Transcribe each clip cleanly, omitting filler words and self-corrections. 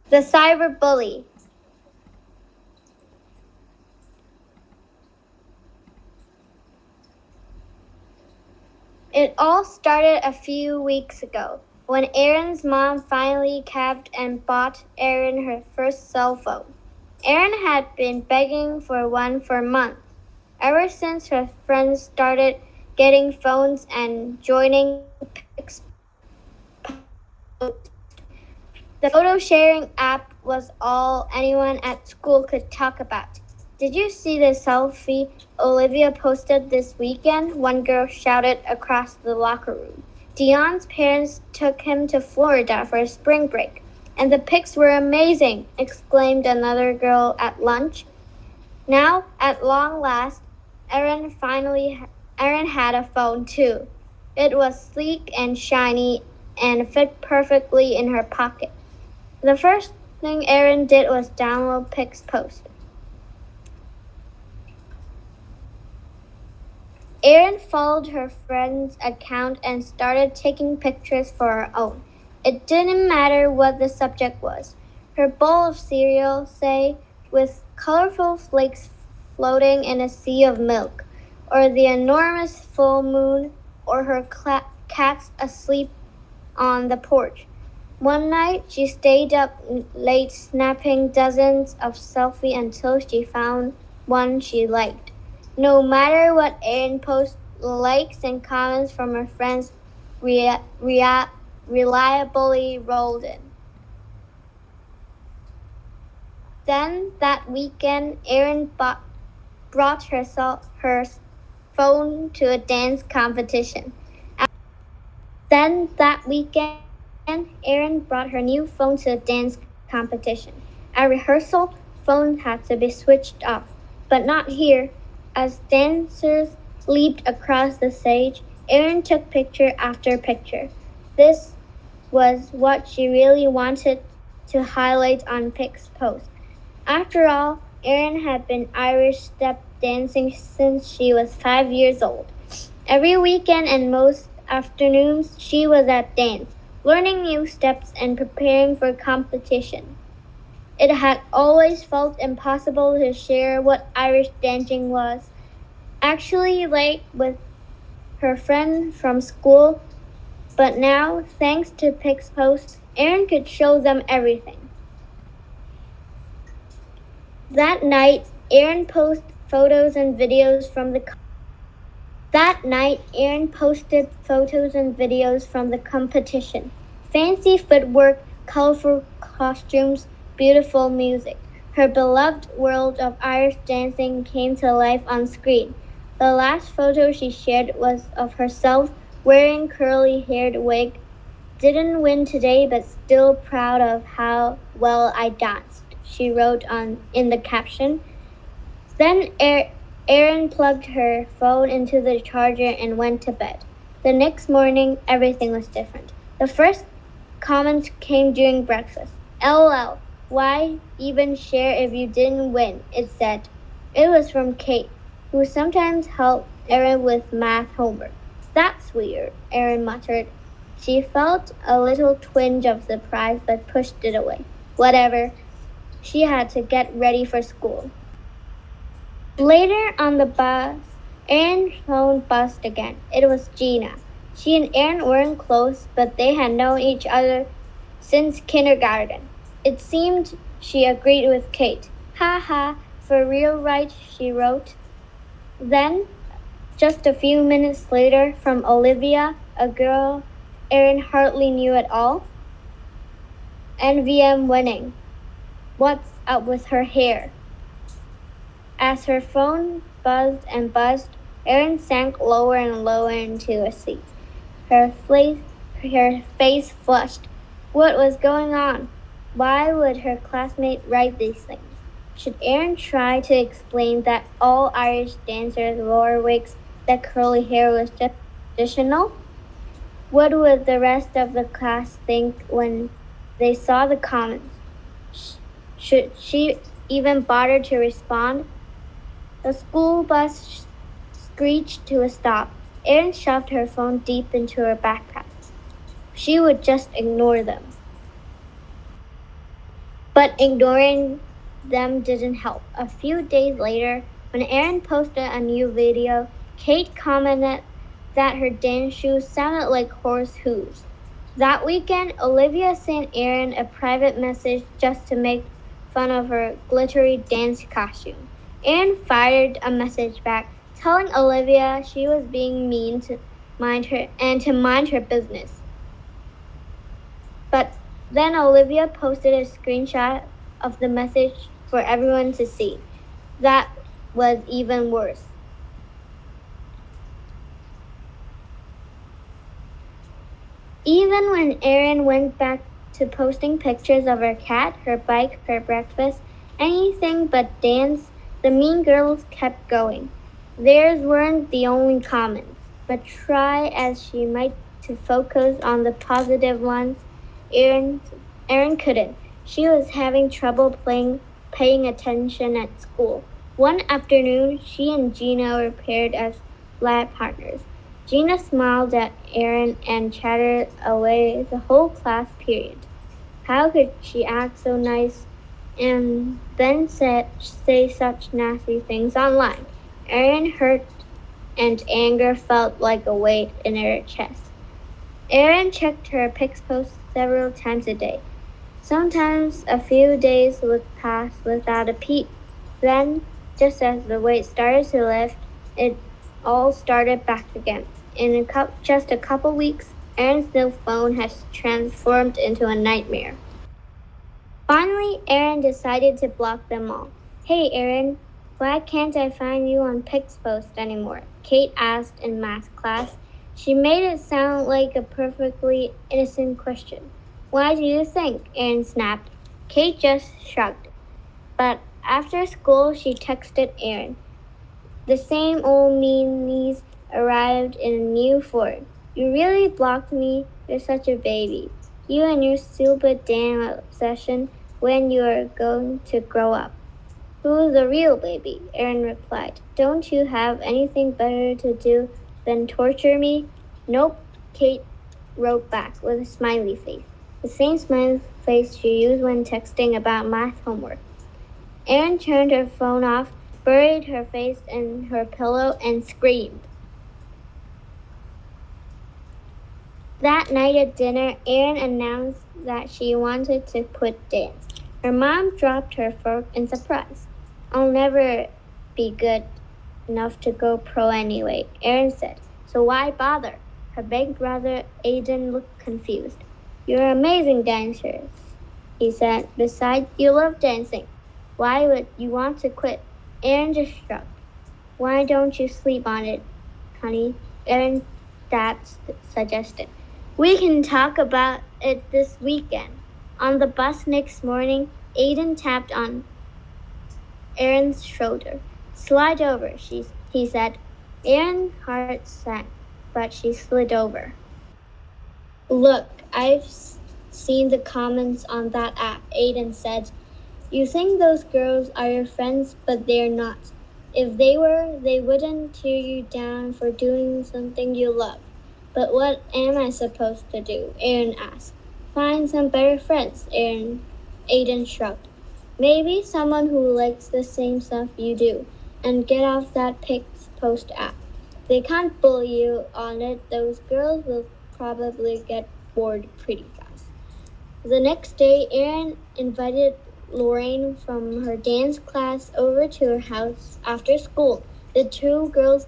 The Cyberbully. It all started a few weeks ago when Erin's mom finally caved and bought Erin her first cell phone. Erin had been begging for one for months, ever since her friends started getting phones and joining Pix Post. The photo sharing app was all anyone at school could talk about. Did you see the selfie Olivia posted this weekend? One girl shouted across the locker room. Dion's parents took him to Florida for spring break, and the pics were amazing, exclaimed another girl at lunch. Now, at long last, Erin had a phone too. It was sleek and shiny and fit perfectly in her pocket. The first thing Erin did was download Pix Post. Erin followed her friend's account and started taking pictures for her own. It didn't matter what the subject was. Her bowl of cereal, say, with colorful flakes floating in a sea of milk, or the enormous full moon, or her cats asleep on the porch. One night, she stayed up late snapping dozens of selfies until she found one she liked. No matter what Erin posted, likes and comments from her friends reliably rolled in. Then that weekend, Erin brought her phone to a dance competition. Then that weekend, Erin brought her new phone to a dance competition. At rehearsal, phones had to be switched off, but not here. As dancers leaped across the stage, Erin took picture after picture. This was what she really wanted to highlight on Pix Post. After all, Erin had been Irish step dancing since she was 5 years old. Every weekend and most afternoons she was at dance, learning new steps and preparing for competition. It had always felt impossible to share what Irish dancing was. Actually, like with her friend from school, but now, thanks to Pix Post, Erin could show them everything. That night, Erin posted photos and videos from the That night, Erin posted photos and videos from the competition. Fancy footwork, colorful costumes, beautiful music. Her beloved world of Irish dancing came to life on screen. The last photo she shared was of herself wearing curly-haired wig. Didn't win today, but still proud of how well I danced, she wrote in the caption. Then Erin plugged her phone into the charger and went to bed. The next morning, everything was different. The first comment came during breakfast. LOL, why even share if you didn't win? It said. It was from Kate, who sometimes helped Erin with math homework. That's weird, Erin muttered. She felt a little twinge of surprise but pushed it away. Whatever. She had to get ready for school. Later on the bus, Erin's phone buzzed again. It was Gina. She and Erin weren't close, but they had known each other since kindergarten. It seemed she agreed with Kate. Ha ha, for real, right? She wrote. Then, just a few minutes later, from Olivia, a girl Erin hardly knew at all. NVM winning. What's up with her hair? As her phone buzzed and buzzed, Erin sank lower and lower into a seat. Her face flushed. What was going on? Why would her classmate write these things? Should Erin try to explain that all Irish dancers wore wigs, that curly hair was just traditional? What would the rest of the class think when they saw the comments? Should she even bother to respond? The school bus screeched to a stop. Erin shoved her phone deep into her backpack. She would just ignore them. But ignoring them didn't help. A few days later, when Erin posted a new video, Kate commented that her dance shoes sounded like horse hooves. That weekend, Olivia sent Erin a private message just to make fun of her glittery dance costume. Erin fired a message back telling Olivia she was being mean to mind her business. But then Olivia posted a screenshot of the message for everyone to see. That was even worse. Even when Erin went back to posting pictures of her cat, her bike, her breakfast, anything but dance, the mean girls kept going. Theirs weren't the only comments, but try as she might to focus on the positive ones, Erin, Erin couldn't. She was having trouble paying attention at school. One afternoon, she and Gina were paired as lab partners. Gina smiled at Erin and chattered away the whole class period. How could she act so nice and then say such nasty things online? Erin hurt and anger felt like a weight in her chest. Erin checked her Pix post several times a day. Sometimes a few days would pass without a peep. Then, just as the weight started to lift, it all started back again. In just a couple weeks, Erin's new phone has transformed into a nightmare. Finally, Erin decided to block them all. Hey, Erin, why can't I find you on Pixpost anymore? Kate asked in math class. She made it sound like a perfectly innocent question. Why do you think? Erin snapped. Kate just shrugged. But after school, she texted Erin. The same old meanies arrived in a new form. You really blocked me? You're such a baby. You and your stupid damn obsession when you are going to grow up. Who's the real baby? Erin replied. Don't you have anything better to do than torture me? Nope, Kate wrote back with a smiley face. The same smiley face she used when texting about math homework. Erin turned her phone off, buried her face in her pillow, and screamed. That night at dinner, Erin announced that she wanted to quit dance. Her mom dropped her fork in surprise. I'll never be good enough to go pro anyway, Erin said. So why bother? Her big brother, Aiden, looked confused. You're amazing dancers, he said. Besides, you love dancing. Why would you want to quit? Erin just shrugged. Why don't you sleep on it, honey? Erin's dad suggested. We can talk about it this weekend. On the bus next morning, Aiden tapped on Erin's shoulder. Slide over, he said. Erin's heart sank, but she slid over. Look, I've seen the comments on that app, Aiden said. You think those girls are your friends, but they're not. If they were, they wouldn't tear you down for doing something you love. But what am I supposed to do? Erin asked. Find some better friends, Aiden shrugged. Maybe someone who likes the same stuff you do, and get off that Pix Post app. They can't bully you on it. Those girls will probably get bored pretty fast. The next day, Erin invited Lorraine from her dance class over to her house after school. The two girls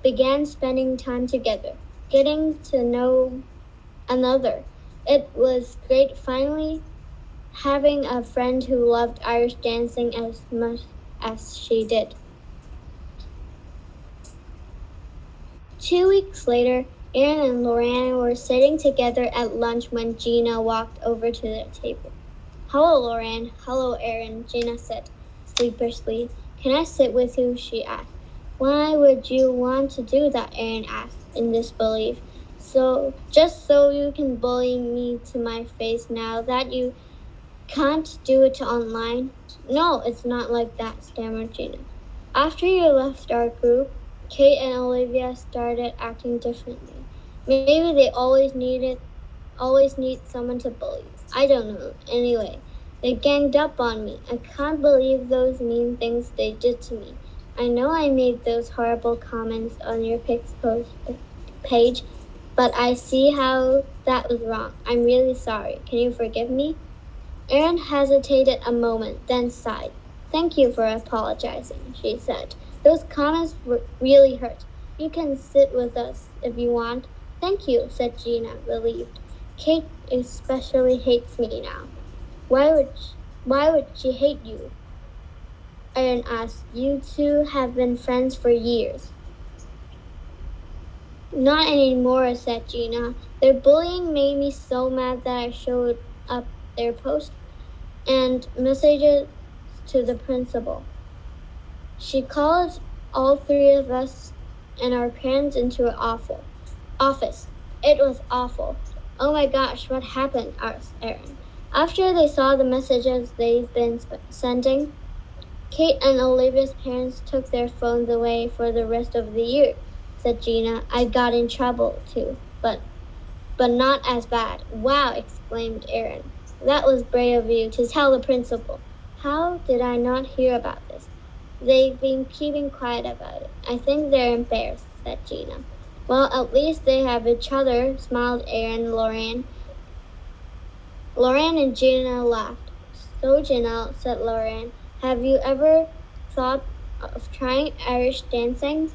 began spending time together, getting to know another. It was great finally having a friend who loved Irish dancing as much as she did. 2 weeks later, Erin and Lorraine were sitting together at lunch when Gina walked over to their table. Hello, Lorraine. Hello, Erin, Gina said sleepishly. Can I sit with you? She asked. Why would you want to do that? Erin asked in disbelief. Just so you can bully me to my face now that you can't do it online? No, it's not like that, stammered Gina. After you left our group, Kate and Olivia started acting differently. Maybe they always need someone to bully. I don't know. Anyway, They ganged up on me. I can't believe those mean things they did to me. I know I made those horrible comments on your Pix post page, but I see how that was wrong. I'm really sorry. Can you forgive me? Erin hesitated a moment, then sighed. Thank you for apologizing, she said. Those comments really hurt. You can sit with us if you want. Thank you, said Gina, relieved. Kate especially hates me now. Why would she hate you? Erin asked. You two have been friends for years. Not anymore, said Gina. Their bullying made me so mad that I showed up their post and messages to the principal. She called all three of us and our parents into her office. It was awful. Oh my gosh, what happened? Asked Erin. After they saw the messages they've been sending, Kate and Olivia's parents took their phones away for the rest of the year, said Gina. I got in trouble too, but not as bad. Wow, exclaimed Erin. That was brave of you to tell the principal. How did I not hear about this? They've been keeping quiet about it. I think they're embarrassed, said Gina. Well, at least they have each other, smiled Erin and Lorraine. Lorraine and Gina laughed. So, Gina, said Lorraine, have you ever thought of trying Irish dancing?